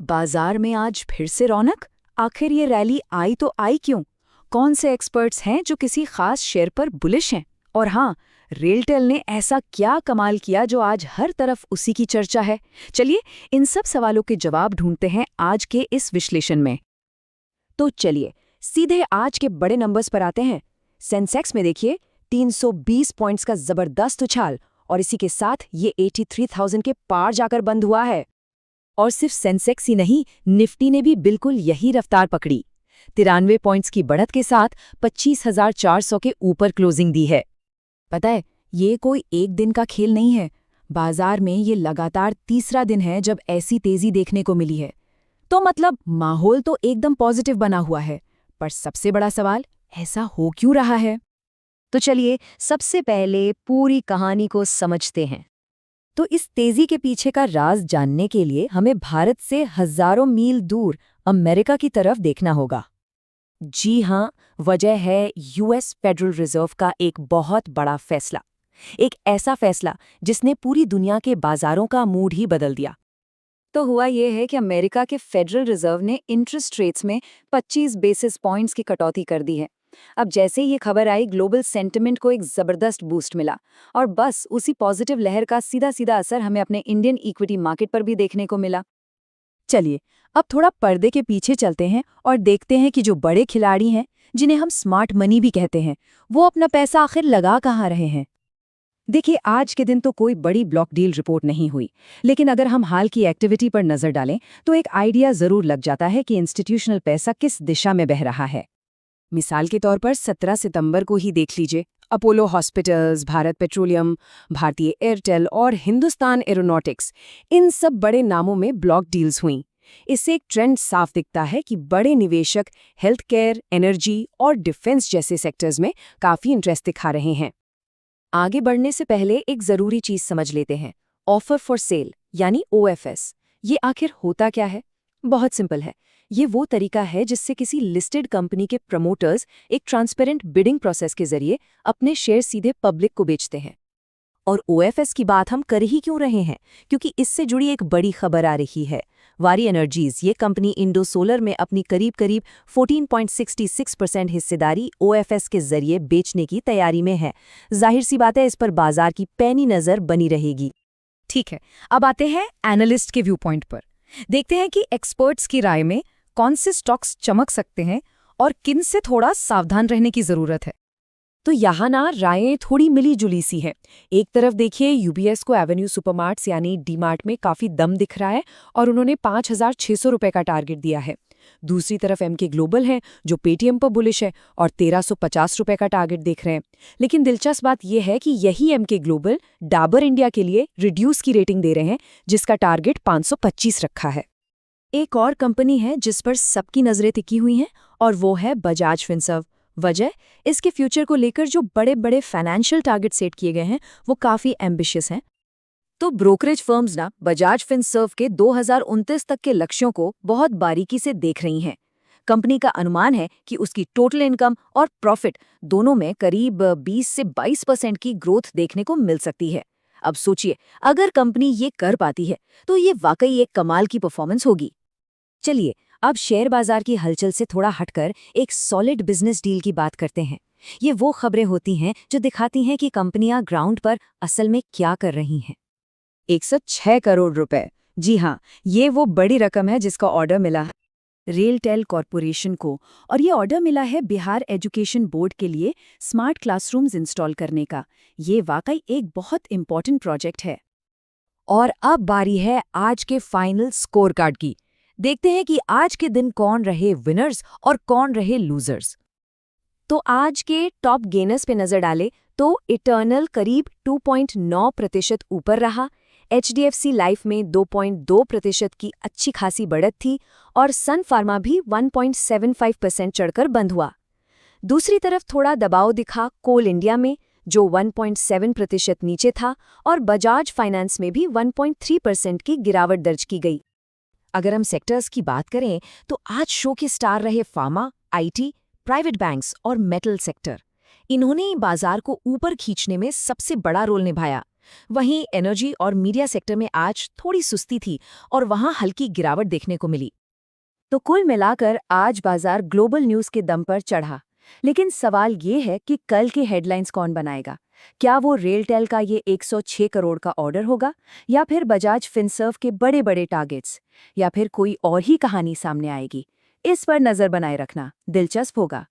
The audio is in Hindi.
बाजार में आज फिर से रौनक। आखिर ये रैली आई तो आई क्यों? कौन से एक्सपर्ट्स हैं जो किसी खास शेयर पर बुलिश हैं? और हाँ, रेलटेल ने ऐसा क्या कमाल किया जो आज हर तरफ उसी की चर्चा है? चलिए इन सब सवालों के जवाब ढूंढते हैं आज के इस विश्लेषण में। तो चलिए सीधे आज के बड़े नंबर्स पर आते हैं। सेंसेक्स में देखिए 320 पॉइंट्स का जबरदस्त उछाल और इसी के साथ ये 83,000 के पार जाकर बंद हुआ है। और सिर्फ सेंसेक्स ही नहीं, निफ्टी ने भी बिल्कुल यही रफ्तार पकड़ी। 93 पॉइंट्स की बढ़त के साथ 25,400 के ऊपर क्लोजिंग दी है। पता है, ये कोई एक दिन का खेल नहीं है। बाजार में ये लगातार तीसरा दिन है जब ऐसी तेजी देखने को मिली है। तो मतलब माहौल तो एकदम पॉजिटिव बना हुआ है। पर सबसे बड़ा सवाल, ऐसा हो क्यों रहा है? तो चलिए सबसे पहले पूरी कहानी को समझते हैं। तो इस तेजी के पीछे का राज जानने के लिए हमें भारत से हजारों मील दूर अमेरिका की तरफ देखना होगा। जी हां, वजह है यूएस फेडरल रिजर्व का एक बहुत बड़ा फैसला। एक ऐसा फैसला जिसने पूरी दुनिया के बाजारों का मूड ही बदल दिया। तो हुआ ये है कि अमेरिका के फेडरल रिजर्व ने इंटरेस्ट रेट्स में 25 बेसिस पॉइंट्स की कटौती कर दी है। अब जैसे ये खबर आई, ग्लोबल सेंटिमेंट को एक जबरदस्त बूस्ट मिला और बस उसी पॉजिटिव लहर का सीधा सीधा असर हमें अपने इंडियन इक्विटी मार्केट पर भी देखने को मिला। चलिए अब थोड़ा पर्दे के पीछे चलते हैं और देखते हैं कि जो बड़े खिलाड़ी हैं, जिन्हें हम स्मार्ट मनी भी कहते हैं, वो अपना पैसा आखिर लगा कहाँ रहे हैं। देखिए, आज के दिन तो कोई बड़ी ब्लॉक डील रिपोर्ट नहीं हुई, लेकिन अगर हम हाल की एक्टिविटी पर नजर डालें तो एक आइडिया जरूर लग जाता है कि इंस्टीट्यूशनल पैसा किस दिशा में बह रहा है। मिसाल के तौर पर 17 सितंबर को ही देख लीजिए, अपोलो हॉस्पिटल्स, भारत पेट्रोलियम, भारतीय एयरटेल और हिंदुस्तान एरोनॉटिक्स, इन सब बड़े नामों में ब्लॉक डील्स हुईं। इससे एक ट्रेंड साफ दिखता है कि बड़े निवेशक हेल्थ केयर, एनर्जी और डिफेंस जैसे सेक्टर्स में काफी इंटरेस्ट दिखा रहे हैं। आगे बढ़ने से पहले एक जरूरी चीज समझ लेते हैं, ऑफर फॉर सेल यानी OFS। ये आखिर होता क्या है? बहुत सिंपल है। ये वो तरीका है जिससे किसी लिस्टेड कंपनी के प्रमोटर्स एक ट्रांसपेरेंट बिडिंग प्रोसेस के जरिए अपने शेयर सीधे पब्लिक को बेचते हैं। और OFS की बात हम कर ही क्यों रहे हैं? क्योंकि इससे जुड़ी एक बड़ी खबर आ रही है। वारी एनर्जीज, ये कंपनी इंडो सोलर में अपनी करीब 14.66% हिस्सेदारी OFS के जरिए बेचने की तैयारी में है। जाहिर सी बात है, इस पर बाजार की पैनी नजर बनी रहेगी। ठीक है, अब आते हैं एनालिस्ट के व्यू पॉइंट पर। देखते हैं कि एक्सपर्ट्स की राय में कौन से स्टॉक्स चमक सकते हैं और किन से थोड़ा सावधान रहने की जरूरत है। तो यहाँ ना रायें थोड़ी मिली जुली सी हैं। एक तरफ देखिए, UBS को एवेन्यू सुपरमार्ट्स यानी डीमार्ट में काफी दम दिख रहा है और उन्होंने 5,600 रुपए का टारगेट दिया है। दूसरी तरफ MK ग्लोबल है जो पेटीएम पर बुलिश है और 1,350 रुपए का टारगेट देख रहे हैं। लेकिन दिलचस्प बात यह है कि यही MK ग्लोबल डाबर इंडिया के लिए रिड्यूस की रेटिंग दे रहे हैं, जिसका टारगेट 525 रखा है। एक और कंपनी है जिस पर सबकी नजरें टिकी हुई हैं और वो है बजाज फिनसर्व। वजह, इसके फ्यूचर को लेकर जो बड़े बड़े फाइनेंशियल टारगेट सेट किए गए हैं वो काफी एम्बिशियस हैं। तो ब्रोकरेज फर्म्स ना बजाज फिनसर्व के 2029 तक के लक्ष्यों को बहुत बारीकी से देख रही हैं। कंपनी का अनुमान है कि उसकी टोटल इनकम और प्रॉफिट दोनों में करीब 20 से 22% की ग्रोथ देखने को मिल सकती है। अब सोचिए, अगर कंपनी ये कर पाती है तो ये वाकई एक कमाल की परफॉर्मेंस होगी। चलिए अब शेयर बाजार की हलचल से थोड़ा हटकर एक सॉलिड बिजनेस डील की बात करते हैं। ये वो खबरें होती हैं जो दिखाती हैं कि कंपनियां ग्राउंड पर असल में क्या कर रही हैं। 106 करोड़ रुपए, जी हाँ, ये वो बड़ी रकम है जिसका ऑर्डर मिला है रेलटेल कॉरपोरेशन को। और ये ऑर्डर मिला है बिहार एजुकेशन बोर्ड के लिए स्मार्ट क्लासरूम्स इंस्टॉल करने का। ये वाकई एक बहुत इंपॉर्टेंट प्रोजेक्ट है। और अब बारी है आज के फाइनल स्कोर कार्ड की। देखते हैं कि आज के दिन कौन रहे विनर्स और कौन रहे लूजर्स। तो आज के टॉप गेनर्स पे नजर डाले तो इटर्नल करीब 2.9% ऊपर रहा। HDFC लाइफ में 2.2% की अच्छी खासी बढ़त थी और सन फार्मा भी 1.75% चढ़कर बंद हुआ। दूसरी तरफ थोड़ा दबाव दिखा कोल इंडिया में, जो 1.7% नीचे था, और बजाज फाइनेंस में भी 1.3% की गिरावट दर्ज की गई। अगर हम सेक्टर्स की बात करें तो आज शो के स्टार रहे फार्मा, IT, प्राइवेट बैंक्स और मेटल सेक्टर। इन्होंने बाजार को ऊपर खींचने में सबसे बड़ा रोल निभाया। वहीं एनर्जी और मीडिया सेक्टर में आज थोड़ी सुस्ती थी और वहां हल्की गिरावट देखने को मिली। तो कुल मिलाकर आज बाजार ग्लोबल न्यूज़ के दम पर चढ़ा। लेकिन सवाल ये है कि कल की हेडलाइंस कौन बनाएगा? क्या वो रेलटेल का ये 106 करोड़ का ऑर्डर होगा, या फिर बजाज फिनसर्व के बड़े-बड़े टारगेट्स, या फिर कोई और ही कहानी सामने आएगी? इस पर नजर बनाए रखना दिलचस्प होगा।